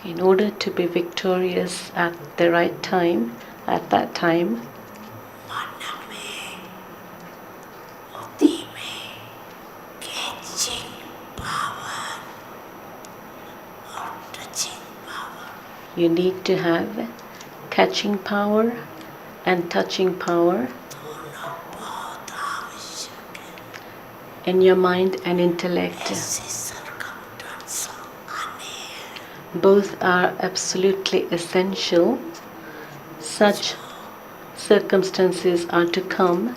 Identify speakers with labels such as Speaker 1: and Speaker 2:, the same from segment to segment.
Speaker 1: In order to be victorious at the right time, at that time, you need to have catching power and touching power in your mind and intellect. Both are absolutely essential. Such circumstances are to come.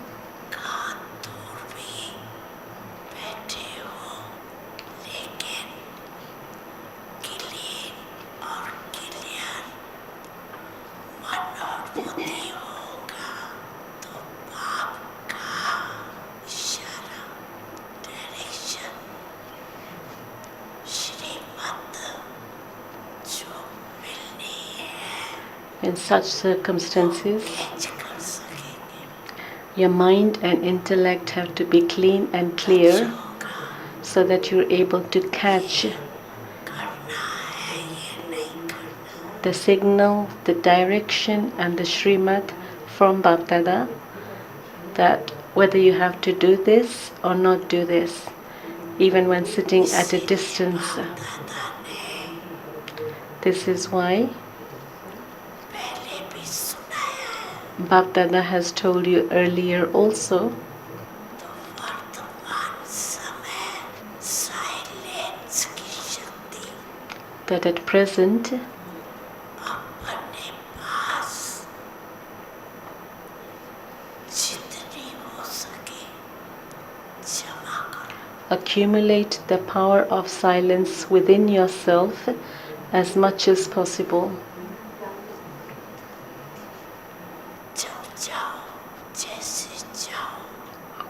Speaker 1: In such circumstances, your mind and intellect have to be clean and clear so that you're able to catch the signal, the direction, and the shrimat from Bapdada that whether you have to do this or not do this, even when sitting at a distance. This is why Bapdada has told you earlier also that at present accumulate the power of silence within yourself as much as possible.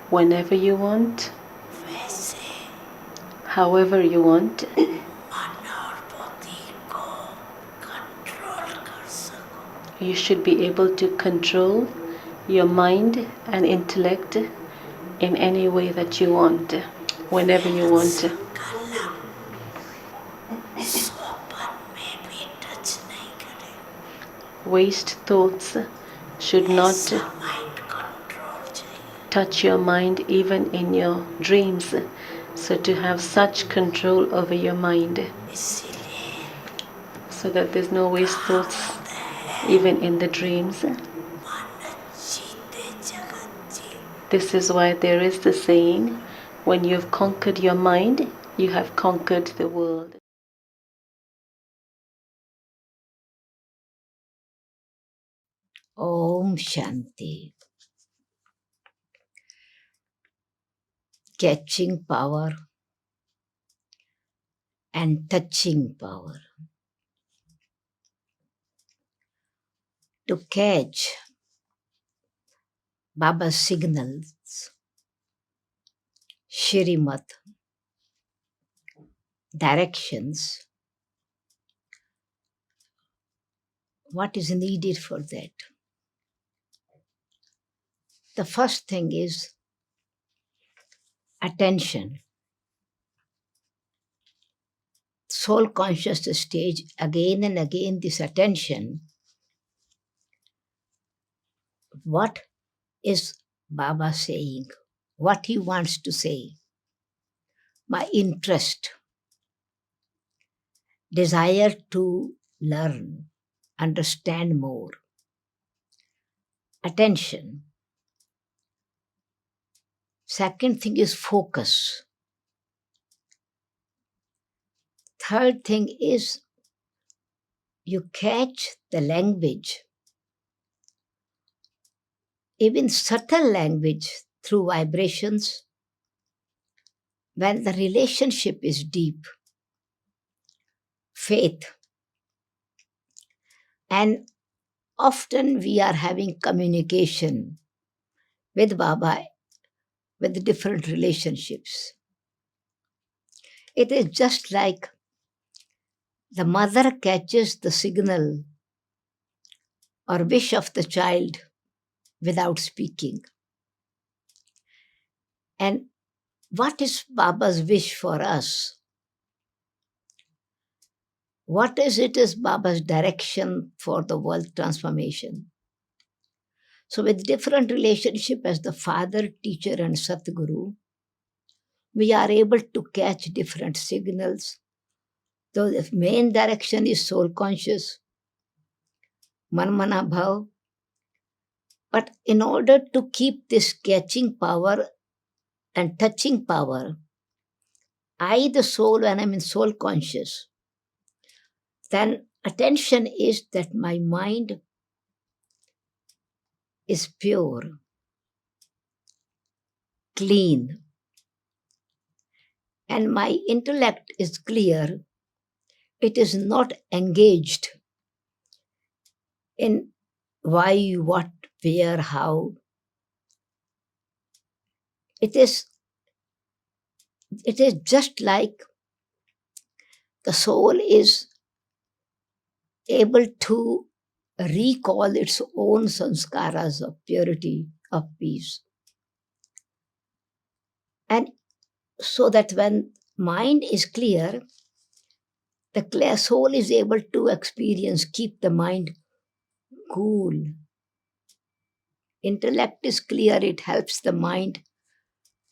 Speaker 1: Whenever you want, however you want, you should be able to control your mind and intellect in any way that you want, whenever you want. Waste thoughts should not touch your mind even in your dreams. So to have such control over your mind so that there's no waste thoughts even in the dreams. This is why there is the saying, when you've conquered your mind, you have conquered the world.
Speaker 2: Om Shanti. Catching power and touching power. To catch Baba's signals, shrimat, directions, what is needed for that? The first thing is attention. Soul conscious stage, again and again this attention. What is Baba saying? What he wants to say? My interest, desire to learn, understand more. Attention. Second thing is focus. Third thing is you catch the language, even subtle language through vibrations. When the relationship is deep, faith, and often we are having communication with Baba with different relationships. It is just like the mother catches the signal or wish of the child without speaking. And what is Baba's wish for us? What is it is Baba's direction for the world transformation. So with different relationship as the father, teacher and Satguru, we are able to catch different signals. Though the main direction is soul conscious, manmana bhav, but in order to keep this catching power and touching power, I, the soul, when I'm in soul conscious, then attention is that my mind is pure, clean, and my intellect is clear. It is not engaged in why, what, where, how. It is just like the soul is able to recall its own sanskaras of purity, of peace. And so that when mind is clear, the clear soul is able to experience, keep the mind cool. Intellect is clear, it helps the mind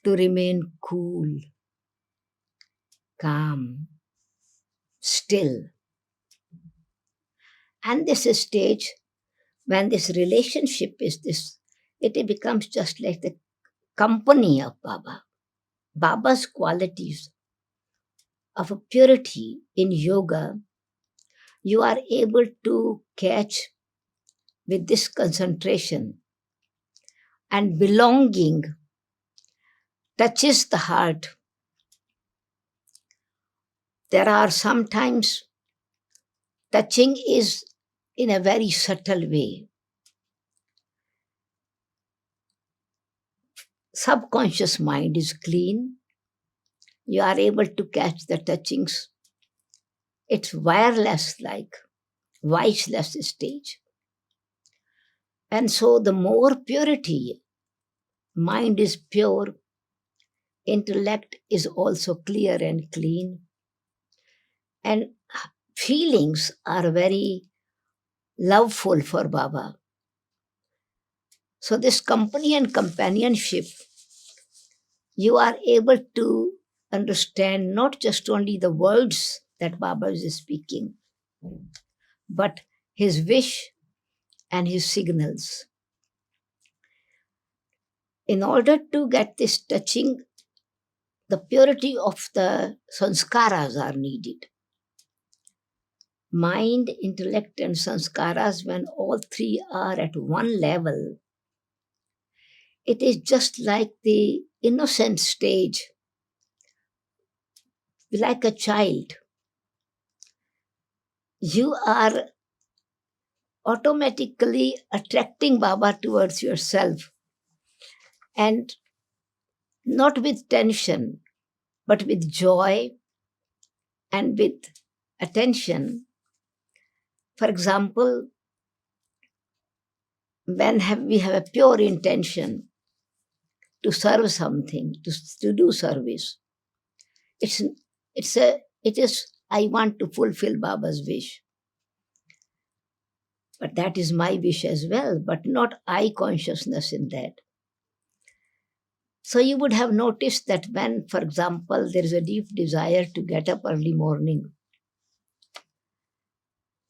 Speaker 2: to remain cool, calm, still. And this stage, when this relationship is this, it becomes just like the company of Baba. Baba's qualities of purity in yoga, you are able to catch with this concentration, and belonging touches the heart. There are sometimes touching is in a very subtle way. Subconscious mind is clean. You are able to catch the touchings. It's wireless like, voiceless stage. And so the more purity, mind is pure, intellect is also clear and clean, and feelings are very loveful for Baba. So this company and companionship, you are able to understand not just only the words that Baba is speaking, but his wish and his signals. In order to get this touching, the purity of the sanskaras are needed. Mind, intellect, and sanskaras, when all three are at one level, it is just like the innocent stage, like a child. You are automatically attracting Baba towards yourself, and not with tension, but with joy and with attention. For example, when we have a pure intention to serve something, to do service, it is I want to fulfill Baba's wish. But that is my wish as well, but not I consciousness in that. So you would have noticed that when, for example, there is a deep desire to get up early morning,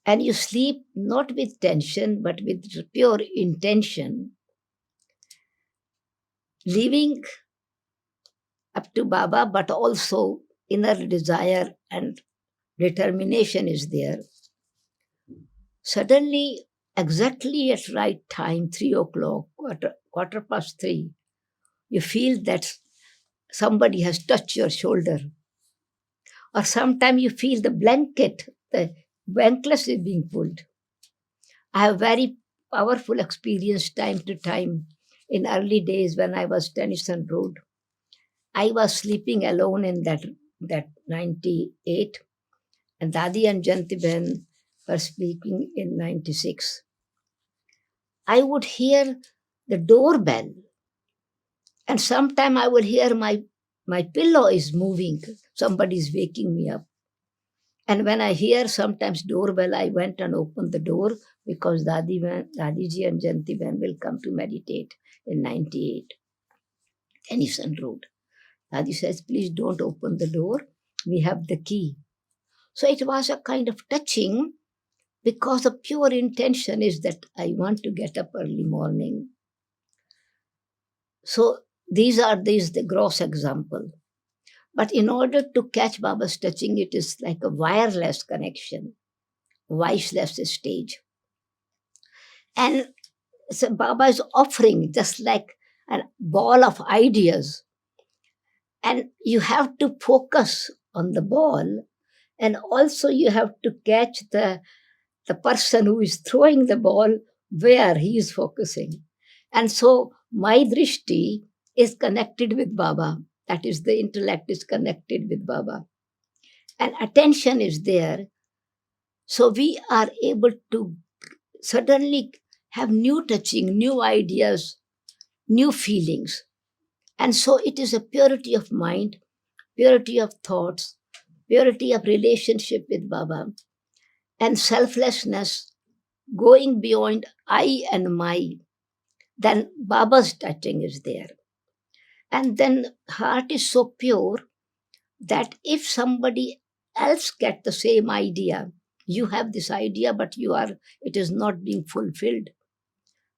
Speaker 2: and you sleep not with tension, but with pure intention, living up to Baba, but also inner desire and determination is there. Suddenly, exactly at right time, 3 o'clock, quarter past 3, you feel that somebody has touched your shoulder. Or sometimes you feel the blanket is being pulled. I have very powerful experience time to time in early days when I was Tennyson Road. I was sleeping alone in that 98, and Dadi and Jantiben were sleeping in 96. I would hear the doorbell, and sometime I would hear my pillow is moving. Somebody is waking me up. And when I hear sometimes doorbell, I went and opened the door because Dadiji and Janti Ben will come to meditate in 98, Tennyson Road. Dadi says, please don't open the door. We have the key. So it was a kind of touching because the pure intention is that I want to get up early morning. So these are the gross example. But in order to catch Baba's touching, it is like a wireless connection, voiceless stage. And so Baba is offering just like a ball of ideas. And you have to focus on the ball, and also you have to catch the person who is throwing the ball where he is focusing. And so my drishti is connected with Baba. That is, the intellect is connected with Baba. And attention is there. So we are able to suddenly have new touching, new ideas, new feelings. And so it is a purity of mind, purity of thoughts, purity of relationship with Baba, and selflessness going beyond I and my. Then Baba's touching is there. And then heart is so pure that if somebody else get the same idea, you have this idea, but it is not being fulfilled.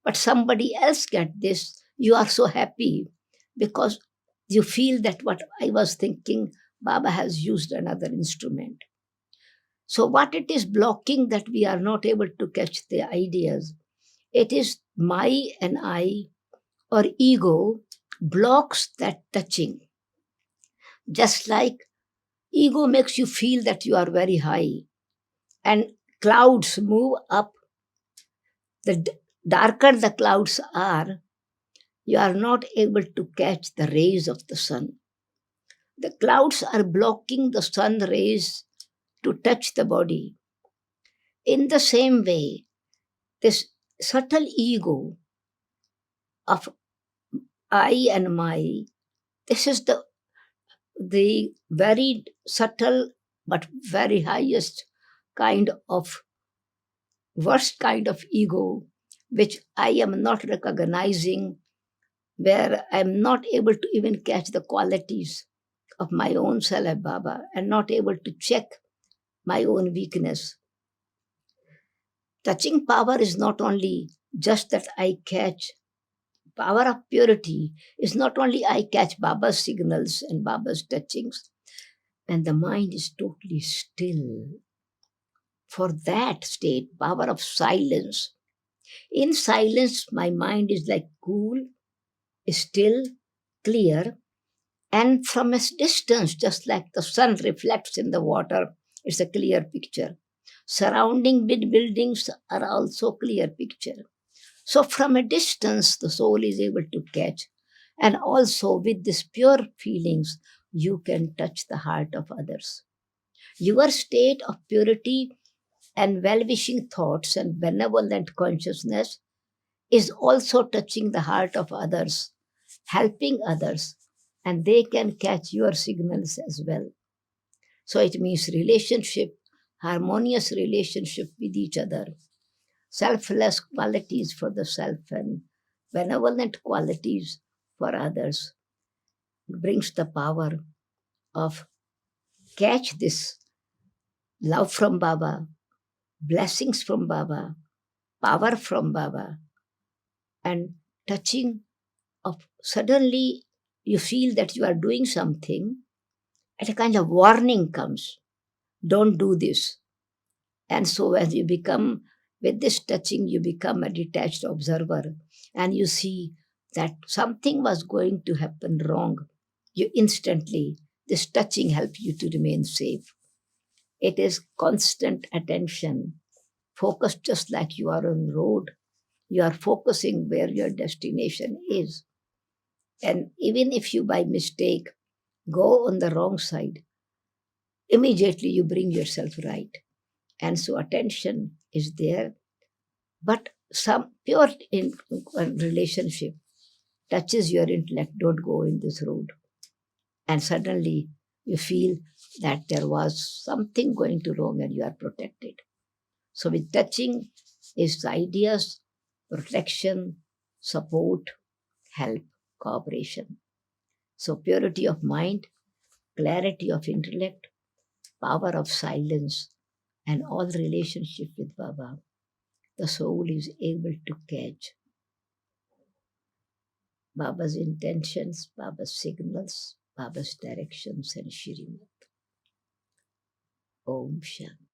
Speaker 2: But somebody else get this, you are so happy because you feel that what I was thinking, Baba has used another instrument. So what it is blocking that we are not able to catch the ideas, it is my and I or ego blocks that touching. Just like ego makes you feel that you are very high and clouds move up. The darker the clouds are, you are not able to catch the rays of the sun. The clouds are blocking the sun rays to touch the body. In the same way, this subtle ego of I and my, this is the very subtle but very highest kind of worst kind of ego, which I am not recognizing, where I am not able to even catch the qualities of my own self, Baba, and not able to check my own weakness. Touching power is not only just that I catch. Power of purity is not only I catch Baba's signals and Baba's touchings, and the mind is totally still. For that state, power of silence. In silence, my mind is like cool, still, clear, and from a distance, just like the sun reflects in the water, it's a clear picture. Surrounding big buildings are also clear picture. So from a distance, the soul is able to catch. And also with these pure feelings, you can touch the heart of others. Your state of purity and well-wishing thoughts and benevolent consciousness is also touching the heart of others, helping others, and they can catch your signals as well. So it means relationship, harmonious relationship with each other, selfless qualities for the self and benevolent qualities for others brings the power of catch this love from Baba, blessings from Baba, power from Baba, and touching of suddenly you feel that you are doing something and a kind of warning comes. Don't do this. And so as you become, with this touching, you become a detached observer and you see that something was going to happen wrong. You instantly, this touching helps you to remain safe. It is constant attention, focused just like you are on road. You are focusing where your destination is. And even if you by mistake go on the wrong side, immediately you bring yourself right. And so attention is there. But some pure relationship touches your intellect, don't go in this road. And suddenly you feel that there was something going to wrong and you are protected. So with touching is the ideas, protection, support, help, cooperation. So purity of mind, clarity of intellect, power of silence, and all relationship with Baba, the soul is able to catch Baba's intentions, Baba's signals, Baba's directions, and shrimat. Om Shanti.